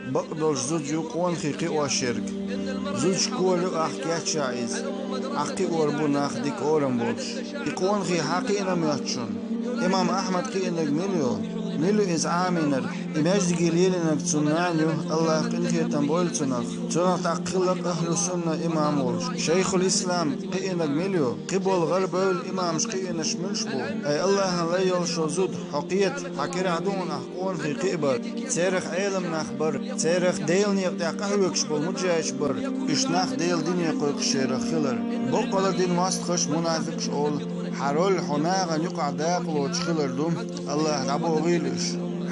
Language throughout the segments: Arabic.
بقدر زوج يقون خيقي وشرك زوج كولو أحكي شايز أحكي وربو ناخدك أورم بولش يقون خي حقينا مياتشون إمام أحمد قينك مليو إزعامينر إماج جليلنك تسنانيو الله قنخي تنبول تنخ تقلق أهل السنة إمام ولش شيخ الإسلام قينك مليو قبول غرب الإمام شقينش منشبو أي الله لا يلشو زود حقيت حكير عدون أحقون في قيبر تاريخ عالم نخبر تاريخ ديل نيق قهوكش بول مجايش بر إش نخ ديل ديني قويق شير خلر بقال دين ماستخش منافقش أول حرول حناغا يقع داقلو تشخلر دوم الله ربو غيلش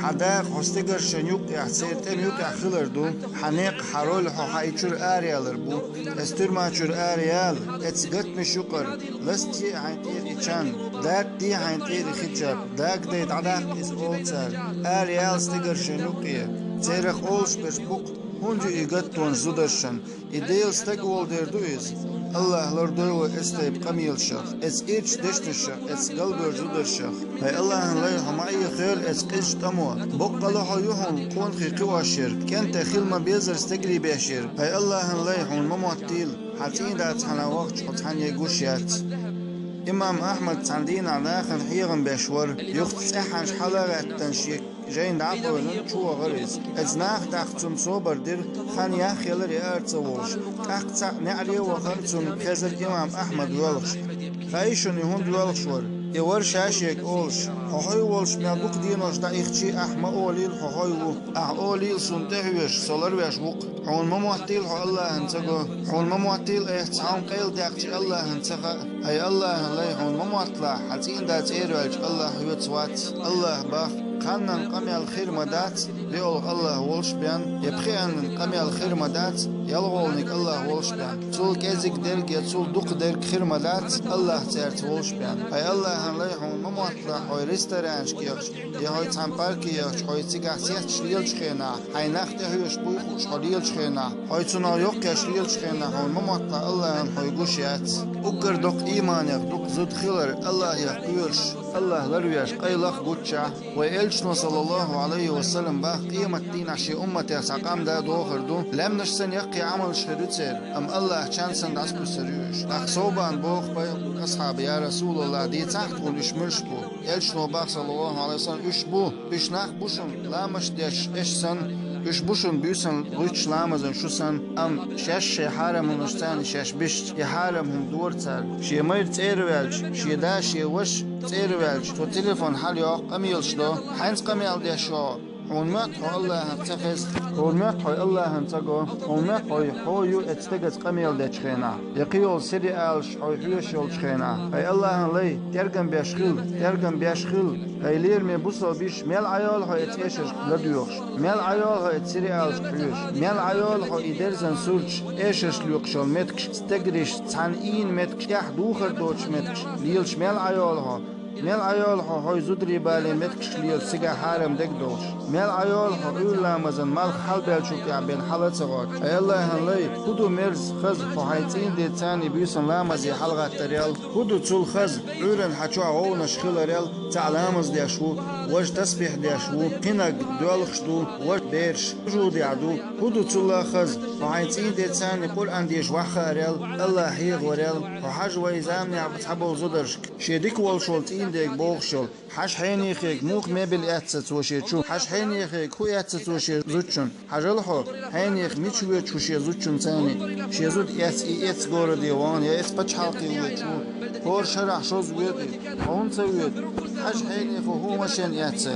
حداق هستيجر شنيوك احسير تم يوك اخلر دوم حنيق حرول حايتشور اريالر بو استرماچور اريال اتسقت مشوقر لستي حينتير اتشان داك دي حينتير خجاب داك دي دعداق اس اولتر اريال ستيجر شنيوكيه تيرخ اولش بشبوك هونجو يغتون زودرشن إديل ستقوال دردويز الله لردو استيب قميل شخ اس إيش دشت الشخ اس قلبر زودر شخ هاي الله لا يحمعي خير اس قش تمو بقلو حيوهم قون خي قوى الشرك كانت خيل ما بيزر استقري بيشير هاي الله لا يحون مموتيل حتين دات حنا وقت حتحن يقوشيات إمام أحمد تندين على آخر حيغن بشور يختص إحنش حلقة تنشيك جاين دعقوا شو غريز ازناخ داختم صوبر دير خان ياخيلر يارتوش اقطع نعلي وخرتم خزر إمام أحمد ولش خايشون يهون ولشور يور شاشيك أولش حوحي ولش مالبوك دينوش دا إختي أحما أوليل حوحي و أوليل سنتهوش سولر ويش وق حون مموحتيل حو الله انتقو حون مموحتيل احتحون قيل داقتي الله انتقا أي الله لا حون مموحتلا حتين دات إيروالج الله يوتوات الله باخ خانن قمي الخير مدات بيقول الله ولش بيان يبخي أن قمي الخير مدات يلغونك الله ولش بيان تول كازك درك يتول دوق درك خير مدات الله تعرت ولش بيان أي الله لا يحون مموحتلا حوي ريستورانش كيخش يهوي تنبار كيخش حوي تيقع سيخ شليل شخينا حي نخت هيوش بويخوش حليل شخينا حوي تنا يوك شليل شخينا حوي مموحتلا الله حوي قوشيات أقر دوق إيمانيق دوق زود خيلر الله يقيرش الله لرويش قيلق قوتشا وإلشنا صلى الله عليه وسلم باق قيمة دين عشي أمتي ساقام دا دوخر دو لم نشسن يقي عمل شهرتر أم الله چانسن داسبو سريوش أخصوبان بوخ بيقول أصحاب يا رسول الله دي تحت قولش مرشبو إلشنا باق صلى الله عليه وسلم إشبو إشناق بوشن لامش ديش إشسن إش بوشن بيوسن غيتش لامزن شوسن أم شاش حارم ونشتان شاش بشت يحارم هم دورتر شي مير تيروالج شي دا شي وش تيروالج تو تليفون حال يوق قميل شلو حينس قميل دي شو ونمت حو الله هنتخذ ونمت حو الله هنتقو ونمت حو يو اتستقز قميل دي تشخينا يقيول سيري آلش حو حيوش يول تشخينا أي الله هنلي ترقم بيشخيل أي لير مي بوصل بيش ميل عيال حو اتيشش لديوخش ميل عيال حو اتسيري آلش حيوش ميل عيال حو إدرزن سورج ايشش ليوكشل متكش تستقريش تسعنين متكش يح دوخر دوش متكش ليلش ميل عيال حو ميل عيال حو زودري بالي متكش ليل سيجا حارم دك دوش ميل عيال حو لامزن مال حال بالشوك يعبين حالة صغار أي الله هنلي هدو مرز خز حو حيتين دي تاني بيوسن لامزي حلقة تريال هدو تول خز عورن حچو عو نشخيل ريال تعلامز ديشو وش تسبيح ديشو قنق دوالخش دو وش بيرش جو ديعدو هدو تول خز حو حيتين دي تاني قرآن ديش وحا ريال الله حيغ وريال حو حاج ويزامني عبتحبو زدرشك شيديك والشولتين ديك بوغشل حاش حيني خيك موخ مبل اتست وشيتشو حاش حيني خيك هو اتست وشي زوتشن حاجلحو حيني ميتشو تشوشي زوتشن ثاني شي زوت ات غور ديوان يا اس بچ حلقي وچو هور شرح شوز ويدي اون سويد حاش حيني هو مشن اتس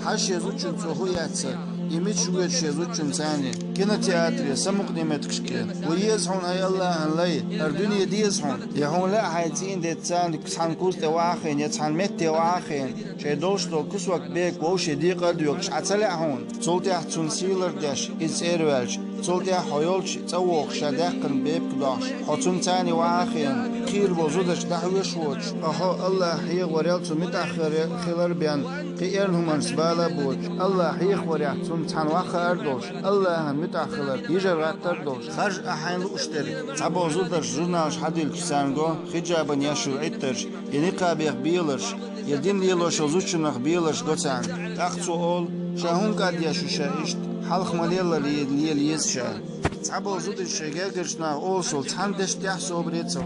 حاش زوتشن هو اتس يميت شوية شيزوتشن ثاني كنا تياتري سمق ديمتكشكي ويزحون أي الله هنلاي الدنيا ديزحون يهون لا حيتين دي تسان كسحن كوز تواخين يتسحن مت تواخين شي دوش دو كسوك بيك ووشي دي قرديوكش عتلع هون تولتي احتون سيلر داش إز إيروالش تولتي حيولش تووخ شاداقن بيب كداش حتون تاني واخين خير بوزودش دحوش ووش أهو الله حيغ وريالتو متأخر خلر بيان قيرنهم انسبالا بوش الله حيغ وريالتو تان واخر دوش الله هن متأخر يجر غاتر دوش خرج أحين لوشتر تعبو زودر جورنالش حديل كسانغو خجابن يشو عترش ينقى بيغ بيلرش يدين ليلوش وزوچنخ بيلرش دوتان أخصو أول شاهون قد يشوشا إشت حلق مليلا ليل يزشا تعبو زود الشجاع قرشنا أوصل تحندش تيح صوبريته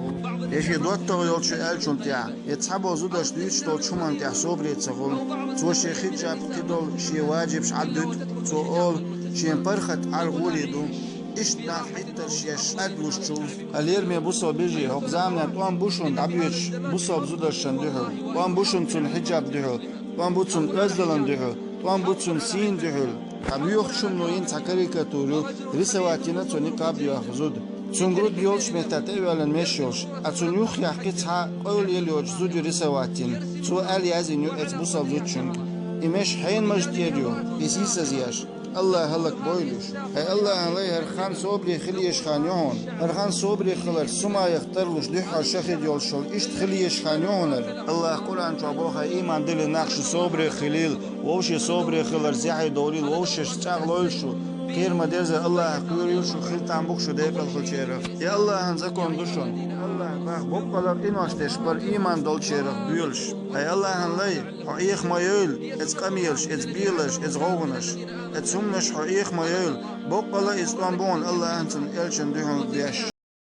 يشي دوتو يلشو ألشون تيح يتعبو زودش ديش تول شمان تيح صوبريته تو شي خجاب قدول شي واجب شعدد تو أول شي برخت على غوليدو إشت ناف حتر شيش أدلوشتو اليرمي بوصل بيجي هق زامنا توان بوشون دعبيوش بوصل زودشن دهو توان بوشون تون حجاب دهو توان بوتون أزدلن دهو توان بوتون سين دهو Kabiyok şunluğun takarikaturu risavatiina tuni kabiyok zud. Sungrud yolş metate evelen meşyolş. Atun yuh yahki ta qoyul yeliyoç zud risavatin. Tu el yazinu et busal zud çünk. İmeş hayn majdiyeliyor. Esisaz yaş. Allah halak boyluş. Hay Allah alay her khan sobri khiliyesh khanyon. Her khan sobri khilar suma yahtarluş duha shahid yolşol işt khiliyesh khanyonlar. Allah Kur'an çaboha iman dili nakş sobri khilil. Vovshi sobri khilar zihi dawlil vovshi çağloyşu. Qirma derze Allah kuyuruyor şu khiltan bukşu deypel khilçerif. Ya Allah'ın zakon duşun. Allah bak bokkalar invaşteş bar iman dolçerif büyülş. Hay Allah'ın lay haiyh mayıl et qamiyelş et bielş et gowgnaş. Et sumnaş haiyh mayıl bokkalar İstanbul Allah'ın elçin dühün diyaş.